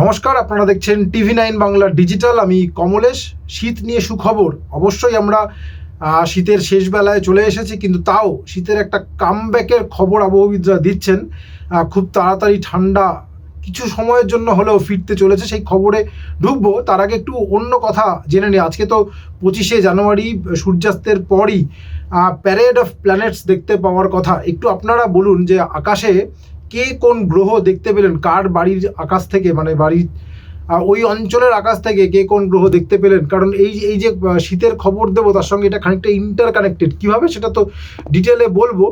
নমস্কার, আপনারা দেখছেন TV9 বাংলা ডিজিটাল। আমি কমলেশ। শীত নিয়ে সুখবর। অবশ্যই আমরা শীতের শেষ বেলায় চলে এসেছি, কিন্তু তাও শীতের একটা কামব্যাকের খবর আবহাওয়াবিদরা দিচ্ছেন। খুব তাড়াতাড়ি ঠান্ডা কিছু সময়ের জন্য হলেও ফিরতে চলেছে, সেই খবরে ঢুকবো। তার আগে একটু অন্য কথা জেনে নিই। আজকে তো 25শে জানুয়ারি, সূর্যাস্তের পরই প্যারেড অফ প্ল্যানেটস দেখতে পাওয়ার কথা। একটু আপনারা বলুন যে আকাশে কে কোন গ্রহ দেখতে পেলেন, কার বাড়ির আকাশ থেকে, মানে বাড়ির ওই অঞ্চলের আকাশ থেকে কে কোন গ্রহ দেখতে পেলেন। কারণ এই যে শীতের খবর দেবো, তার সঙ্গে এটা খানিকটা ইন্টার কানেক্টেড। কীভাবে সেটা তো ডিটেলে বলবো।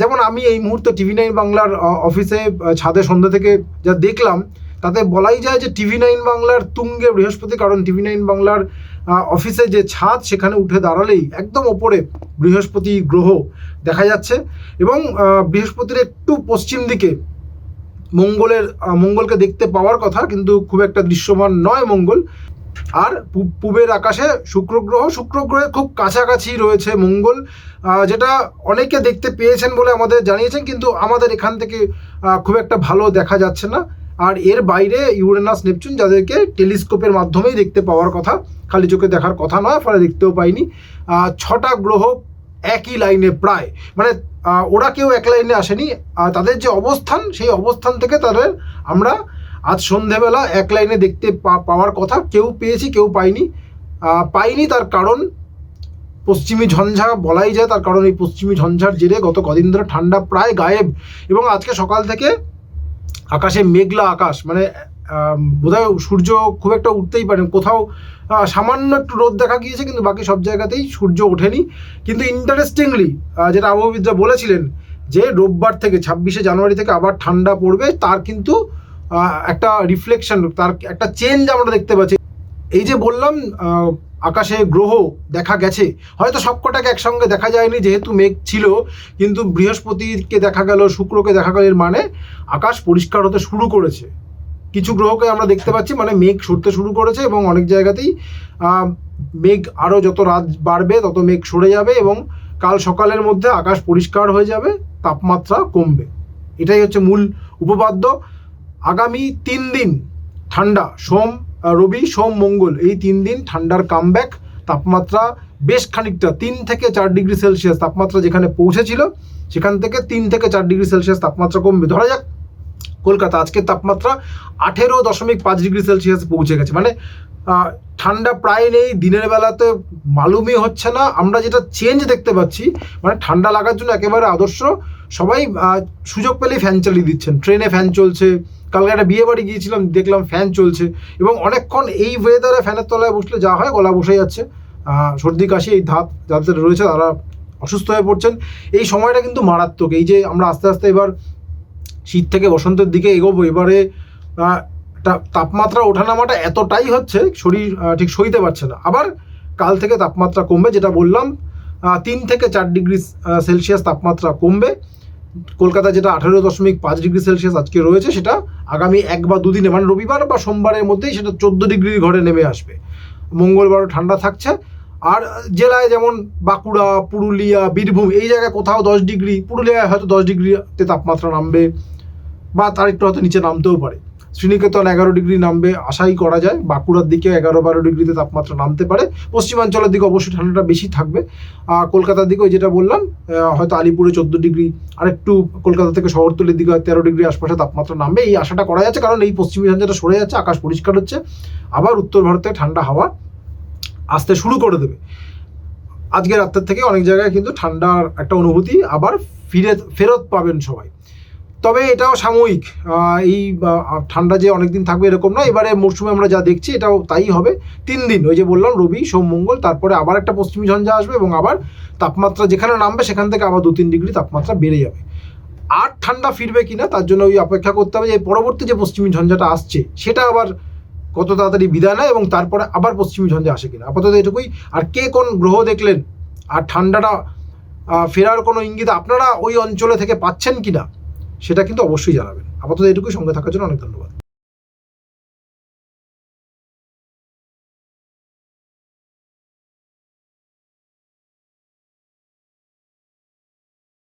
যেমন আমি এই মুহূর্তে TV9 বাংলার অফিসে ছাদে সন্ধ্যা থেকে যা দেখলাম, তাতে বলাই যায় যে TV9 বাংলার তুঙ্গে বৃহস্পতি। কারণ TV9 বাংলার অফিসে যে ছাদ, সেখানে উঠে দাঁড়ালেই একদম ওপরে বৃহস্পতি গ্রহ দেখা যাচ্ছে। এবং বৃহস্পতির একটু পশ্চিম দিকে মঙ্গলকে দেখতে পাওয়ার কথা, কিন্তু খুব একটা দৃশ্যমান নয় মঙ্গল। আর পূবের আকাশে শুক্র গ্রহের খুব কাছাকাছি রয়েছে মঙ্গল, যেটা অনেকে দেখতে পেয়েছেন বলে আমাদের জানিয়েছেন, কিন্তু আমাদের এখান থেকে খুব একটা ভালো দেখা যাচ্ছে না। আর এর বাইরে ইউরেনাস, নেপচুন, যাদেরকে টেলিস্কোপের মাধ্যমেই দেখতে পাওয়ার কথা, খালি চোখে দেখার কথা নয়, ফলে দেখতেও পাইনি। 6টা গ্রহ একই লাইনে প্রায়, মানে ওরা কেউ এক লাইনে আসেনি। তাদের যে অবস্থান, সেই অবস্থান থেকে তাদের আমরা আজ সন্ধেবেলা এক লাইনে দেখতে পাওয়ার কথা। কেউ পেয়েছি, কেউ পাইনি। তার কারণ পশ্চিমী ঝঞ্ঝা বলাই যায়। তার কারণ এই পশ্চিমী ঝঞ্ঝার জেরে গত কদিন ধরে ঠান্ডা প্রায় গায়েব। এবং আজকে সকাল থেকে আকাশে মেঘলা আকাশ, মানে বোধহয় সূর্য খুব একটা উঠতেই পারে। কোথাও সামান্য একটু রোদ দেখা গিয়েছে, কিন্তু বাকি সব জায়গাতেই সূর্য ওঠেনি। কিন্তু ইন্টারেস্টিংলি, যেটা আবহাওয়াবিদরা বলেছিলেন যে রোববার থেকে 26শে জানুয়ারি থেকে আবার ঠান্ডা পড়বে, তার কিন্তু একটা রিফ্লেকশন, তার একটা চেঞ্জ আমরা দেখতে পাচ্ছি। এই যে বললাম আকাশে গ্রহ দেখা গেছে, হয়তো সবকটাকে একসঙ্গে দেখা যায়নি যেহেতু মেঘ ছিল, কিন্তু বৃহস্পতিকে দেখা গেল, শুক্রকে দেখা গেল। এর মানে আকাশ পরিষ্কার হতে শুরু করেছে। কিছু গ্রহকে আমরা দেখতে পাচ্ছি, মানে মেঘ সরতে শুরু করেছে। এবং অনেক জায়গাতেই মেঘ আরও যত রাত বাড়বে তত মেঘ সরে যাবে, এবং কাল সকালের মধ্যে আকাশ পরিষ্কার হয়ে যাবে, তাপমাত্রা কমবে। এটাই হচ্ছে মূল উপপাদ্য। আগামী 3 দিন ঠান্ডা, রবি, সোম, মঙ্গল, এই 3 দিন ঠান্ডার কামব্যাক। তাপমাত্রা বেশ খানিকটা 3 থেকে 4 ডিগ্রি সেলসিয়াস তাপমাত্রা যেখানে পৌঁছেছিল, সেখান থেকে 3 থেকে 4 ডিগ্রি সেলসিয়াস তাপমাত্রা কমবে। ধরা যাক কলকাতা আজকের তাপমাত্রা 18.5 ডিগ্রি সেলসিয়াস পৌঁছে গেছে, মানে ঠান্ডা প্রায় নেই। দিনের বেলাতে মালুমই হচ্ছে না। আমরা যেটা চেঞ্জ দেখতে পাচ্ছি, মানে ঠান্ডা লাগার জন্য একেবারে আদর্শ। সবাই সুযোগ পেলেই ফ্যান চালিয়ে দিচ্ছেন। ট্রেনে ফ্যান চলছে, কালকে একটা বিয়ে বাড়ি গিয়েছিলাম, দেখলাম ফ্যান চলছে। এবং অনেকক্ষণ এই ওয়েদারে ফ্যানের তলায় বসলে যা হয়, গলা বসে যাচ্ছে, সর্দি কাশি এই ধাত যাদের রয়েছে তারা অসুস্থ হয়ে পড়ছেন। এই সময়টা কিন্তু মারাত্মক। এই যে আমরা আস্তে আস্তে এবার শীত থেকে বসন্তের দিকে এগোবো, এবারে তাপমাত্রা ওঠানামাটা এতটাই হচ্ছে, শরীর ঠিক সইতে পারছে না। আবার কাল থেকে তাপমাত্রা কমবে, যেটা বললাম 3 থেকে 4 ডিগ্রি সেলসিয়াস তাপমাত্রা কমবে। কলকাতা যেটা 18.5 ডিগ্রি সেলসিয়াস আজকে রয়েছে, সেটা আগামী 1 বা 2 দিনে, মানে রবিবার বা সোমবারের মধ্যেই সেটা 14 ডিগ্রির ঘরে নেমে আসবে। মঙ্গলবারও ঠান্ডা থাকছে। আর জেলায় যেমন বাঁকুড়া, পুরুলিয়া, বীরভূম, এই জায়গায় কোথাও 10 ডিগ্রি, পুরুলিয়ায় হয়তো 10 ডিগ্রিতে তাপমাত্রা নামবে, বা তার একটু হয়তো নিচে নামতেও পারে। শ্রীনিকেতন 11 ডিগ্রি নামবে আশাই করা যায়। বাঁকুড়ার দিকে 11-12 ডিগ্রিতে তাপমাত্রা নামতে পারে। পশ্চিমাঞ্চলের দিকে অবশ্যই ঠান্ডাটা বেশি থাকবে। কলকাতার দিকে যেটা বললাম, হয়তো আলিপুরে 14 ডিগ্রি, আর একটু কলকাতা থেকে শহরতলির দিকে 13 ডিগ্রি আশপাশে তাপমাত্রা নামবে, এই আশাটা করা যাচ্ছে। কারণ এই পশ্চিমী ঝঞ্ঝাটা সরে যাচ্ছে, আকাশ পরিষ্কার হচ্ছে, আবার উত্তর ভারত থেকে ঠান্ডা হাওয়া আসতে শুরু করে দেবে। আজকে রাতের থেকে অনেক জায়গায় কিন্তু ঠান্ডার একটা অনুভূতি আবার ফেরত পাবেন সবাই। তবে এটাও সাময়িক। এই ঠান্ডা যে অনেকদিন থাকবে এরকম না। এবারে মরশুমে আমরা যা দেখছি এটাও তাই হবে। 3 দিন, ওই যে বললাম রবি, সোম, মঙ্গল, তারপরে আবার একটা পশ্চিমী ঝঞ্ঝা আসবে, এবং আবার তাপমাত্রা যেখানে নামবে সেখান থেকে আবার 2-3 ডিগ্রি তাপমাত্রা বেড়ে যাবে। আর ঠান্ডা ফিরবে কিনা তার জন্য ওই অপেক্ষা করতে হবে যে পরবর্তী যে পশ্চিমী ঝঞ্ঝাটা আসছে সেটা আবার কত তাড়াতাড়ি বিদায় নেয়, এবং তারপরে আবার পশ্চিমী ঝঞ্ঝা আসে কিনা। আপাতত এটুকুই। আর কে কোন গ্রহ দেখলেন, আর ঠান্ডাটা ফেরার কোনো ইঙ্গিত আপনারা ওই অঞ্চলে থেকে পাচ্ছেন কিনা, সেটা কিন্তু অবশ্যই জানাবেন। আপাতত এটুকুই। সঙ্গে থাকার জন্য অনেক ধন্যবাদ।